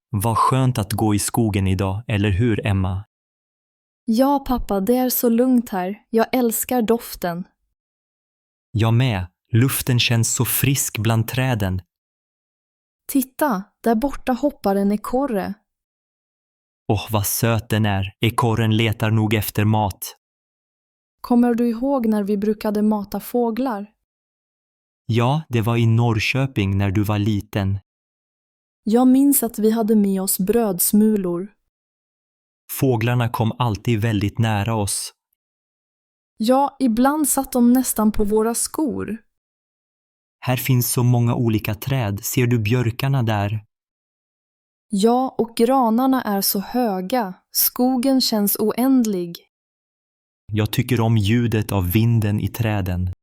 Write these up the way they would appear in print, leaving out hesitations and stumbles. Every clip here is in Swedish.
Vad skönt att gå i skogen idag, eller hur, Emma? Ja, pappa, det är så lugnt här. Jag älskar doften. Jag med. Luften känns så frisk bland träden. Titta, där borta hoppar en ekorre. Åh, vad söt den är. Ekorren letar nog efter mat. Kommer du ihåg när vi brukade mata fåglar? Ja, det var i Norrköping när du var liten. Jag minns att vi hade med oss brödsmulor. Fåglarna kom alltid väldigt nära oss. Ja, ibland satt de nästan på våra skor. Här finns så många olika träd. Ser du björkarna där? Ja, och granarna är så höga. Skogen känns oändlig. Jag tycker om ljudet av vinden i träden.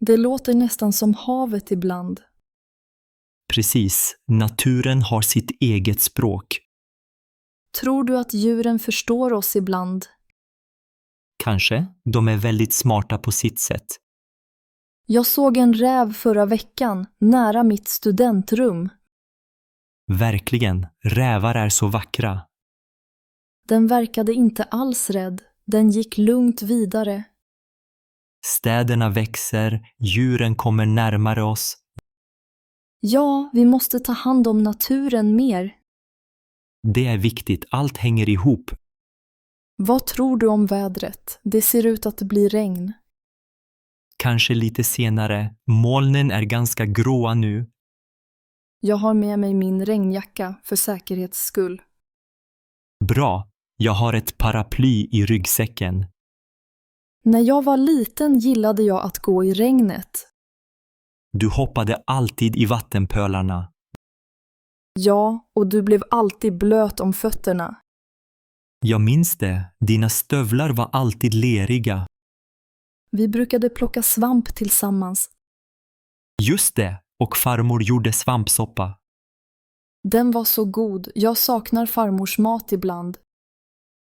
Det låter nästan som havet ibland. Precis, naturen har sitt eget språk. Tror du att djuren förstår oss ibland? Kanske, de är väldigt smarta på sitt sätt. Jag såg en räv förra veckan, nära mitt studentrum. Verkligen, rävar är så vackra. Den verkade inte alls rädd. Den gick lugnt vidare. Städerna växer, djuren kommer närmare oss. Ja, vi måste ta hand om naturen mer. Det är viktigt, allt hänger ihop. Vad tror du om vädret? Det ser ut att bli regn. Kanske lite senare, molnen är ganska gråa nu. Jag har med mig min regnjacka för säkerhets skull. Bra, jag har ett paraply i ryggsäcken. När jag var liten gillade jag att gå i regnet. Du hoppade alltid i vattenpölarna. Ja, och du blev alltid blöt om fötterna. Jag minns det, dina stövlar var alltid leriga. Vi brukade plocka svamp tillsammans. Just det, och farmor gjorde svampsoppa. Den var så god. Jag saknar farmors mat ibland.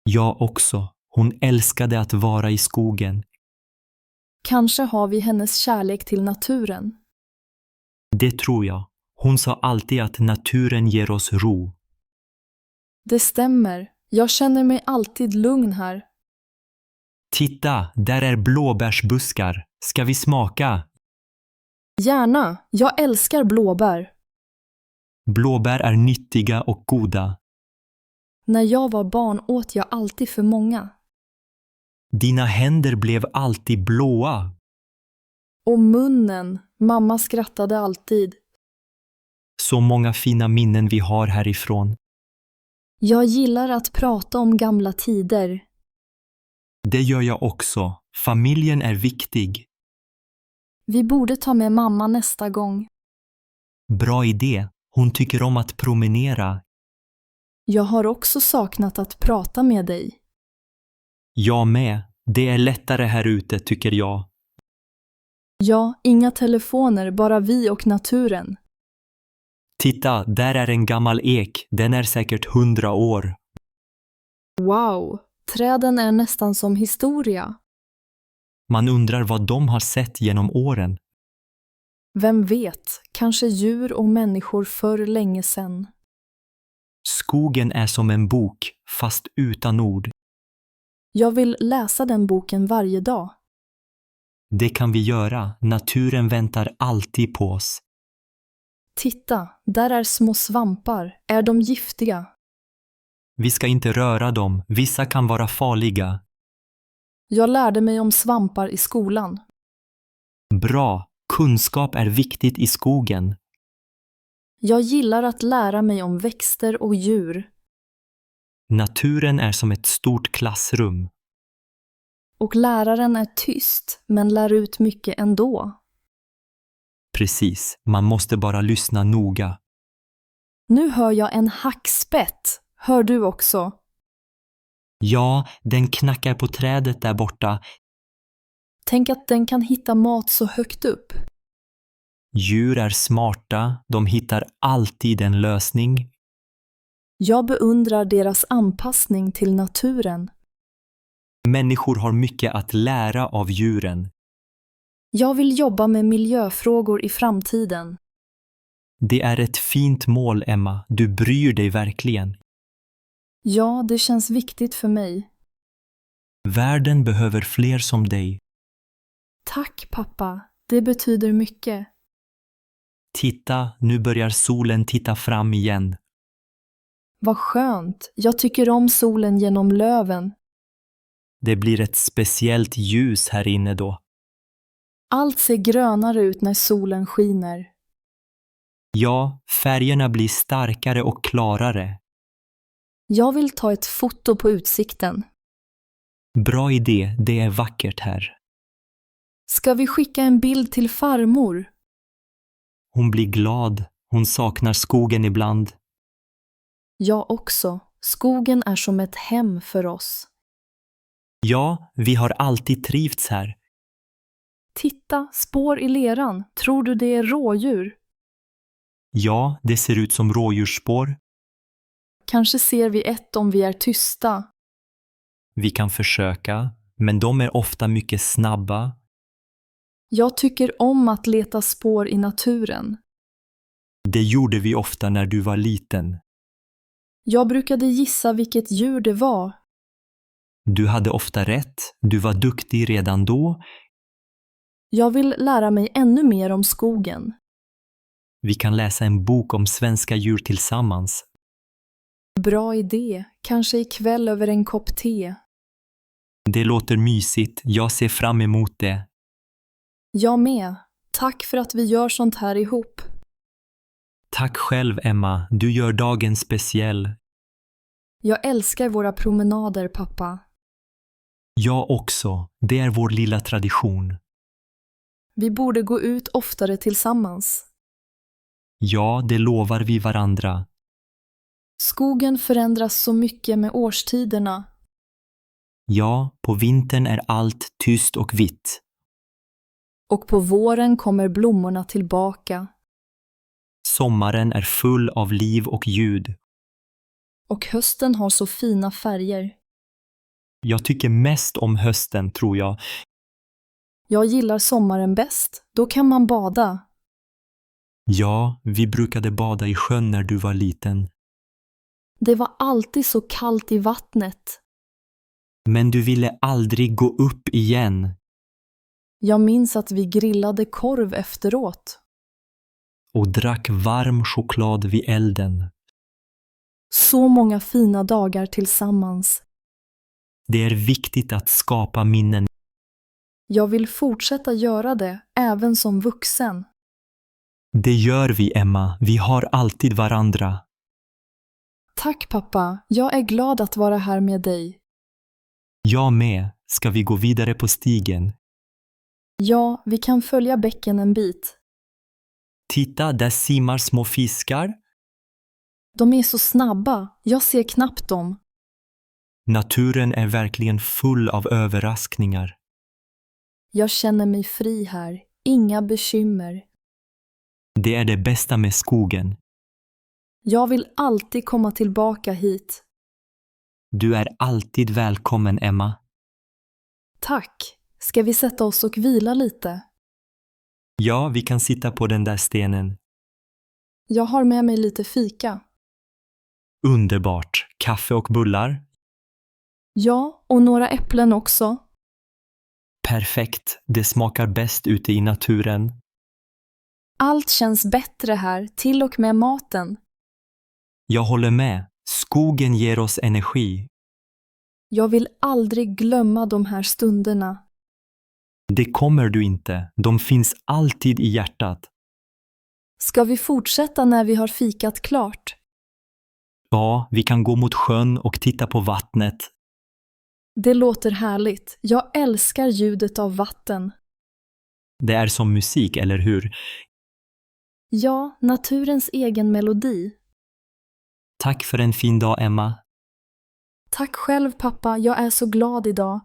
Jag också. Hon älskade att vara i skogen. Kanske har vi hennes kärlek till naturen. Det tror jag. Hon sa alltid att naturen ger oss ro. Det stämmer. Jag känner mig alltid lugn här. Titta, där är blåbärsbuskar. Ska vi smaka? Gärna. Jag älskar blåbär. Blåbär är nyttiga och goda. När jag var barn åt jag alltid för många. Dina händer blev alltid blåa. Och munnen. Mamma skrattade alltid. Så många fina minnen vi har härifrån. Jag gillar att prata om gamla tider. Det gör jag också. Familjen är viktig. Vi borde ta med mamma nästa gång. Bra idé. Hon tycker om att promenera. Jag har också saknat att prata med dig. Jag med. Det är lättare här ute, tycker jag. Ja, inga telefoner, bara vi och naturen. Titta, där är en gammal ek. Den är säkert 100 år. Wow, träden är nästan som historia. Man undrar vad de har sett genom åren. Vem vet, kanske djur och människor för länge sedan. Skogen är som en bok, fast utan ord. Jag vill läsa den boken varje dag. Det kan vi göra. Naturen väntar alltid på oss. Titta, där är små svampar. Är de giftiga? Vi ska inte röra dem. Vissa kan vara farliga. Jag lärde mig om svampar i skolan. Bra. Kunskap är viktigt i skogen. Jag gillar att lära mig om växter och djur. Naturen är som ett stort klassrum. Och läraren är tyst, men lär ut mycket ändå. Precis. Man måste bara lyssna noga. Nu hör jag en hackspett. Hör du också? Ja, den knackar på trädet där borta. Tänk att den kan hitta mat så högt upp. Djur är smarta. De hittar alltid en lösning. Jag beundrar deras anpassning till naturen. Människor har mycket att lära av djuren. Jag vill jobba med miljöfrågor i framtiden. Det är ett fint mål, Emma. Du bryr dig verkligen. Ja, det känns viktigt för mig. Världen behöver fler som dig. Tack, pappa. Det betyder mycket. Titta, nu börjar solen titta fram igen. Vad skönt. Jag tycker om solen genom löven. Det blir ett speciellt ljus här inne då. Allt ser grönare ut när solen skiner. Ja, färgerna blir starkare och klarare. Jag vill ta ett foto på utsikten. Bra idé, det är vackert här. Ska vi skicka en bild till farmor? Hon blir glad. Hon saknar skogen ibland. Jag också. Skogen är som ett hem för oss. Ja, vi har alltid trivts här. Titta, spår i leran. Tror du det är rådjur? Ja, det ser ut som rådjursspår. Kanske ser vi ett om vi är tysta. Vi kan försöka, men de är ofta mycket snabba. Jag tycker om att leta spår i naturen. Det gjorde vi ofta när du var liten. Jag brukade gissa vilket djur det var. Du hade ofta rätt. Du var duktig redan då. Jag vill lära mig ännu mer om skogen. Vi kan läsa en bok om svenska djur tillsammans. Bra idé. Kanske ikväll över en kopp te. Det låter mysigt. Jag ser fram emot det. Jag med. Tack för att vi gör sånt här ihop. Tack själv, Emma. Du gör dagen speciell. Jag älskar våra promenader, pappa. Jag också. Det är vår lilla tradition. Vi borde gå ut oftare tillsammans. Ja, det lovar vi varandra. Skogen förändras så mycket med årstiderna. Ja, på vintern är allt tyst och vitt. Och på våren kommer blommorna tillbaka. Sommaren är full av liv och ljud. Och hösten har så fina färger. Jag tycker mest om hösten, tror jag. Jag gillar sommaren bäst. Då kan man bada. Ja, vi brukade bada i sjön när du var liten. Det var alltid så kallt i vattnet. Men du ville aldrig gå upp igen. Jag minns att vi grillade korv efteråt. Och drack varm choklad vid elden. Så många fina dagar tillsammans. Det är viktigt att skapa minnen. Jag vill fortsätta göra det, även som vuxen. Det gör vi, Emma. Vi har alltid varandra. Tack, pappa. Jag är glad att vara här med dig. Jag med. Ska vi gå vidare på stigen? Ja, vi kan följa bäcken en bit. Titta, där simmar små fiskar. De är så snabba. Jag ser knappt dem. Naturen är verkligen full av överraskningar. Jag känner mig fri här. Inga bekymmer. Det är det bästa med skogen. Jag vill alltid komma tillbaka hit. Du är alltid välkommen, Emma. Tack. Ska vi sätta oss och vila lite? Ja, vi kan sitta på den där stenen. Jag har med mig lite fika. Underbart. Kaffe och bullar? Ja, och några äpplen också. Perfekt. Det smakar bäst ute i naturen. Allt känns bättre här, till och med maten. Jag håller med. Skogen ger oss energi. Jag vill aldrig glömma de här stunderna. Det kommer du inte. De finns alltid i hjärtat. Ska vi fortsätta när vi har fikat klart? Ja, vi kan gå mot sjön och titta på vattnet. Det låter härligt. Jag älskar ljudet av vatten. Det är som musik, eller hur? Ja, naturens egen melodi. Tack för en fin dag, Emma. Tack själv, pappa. Jag är så glad idag.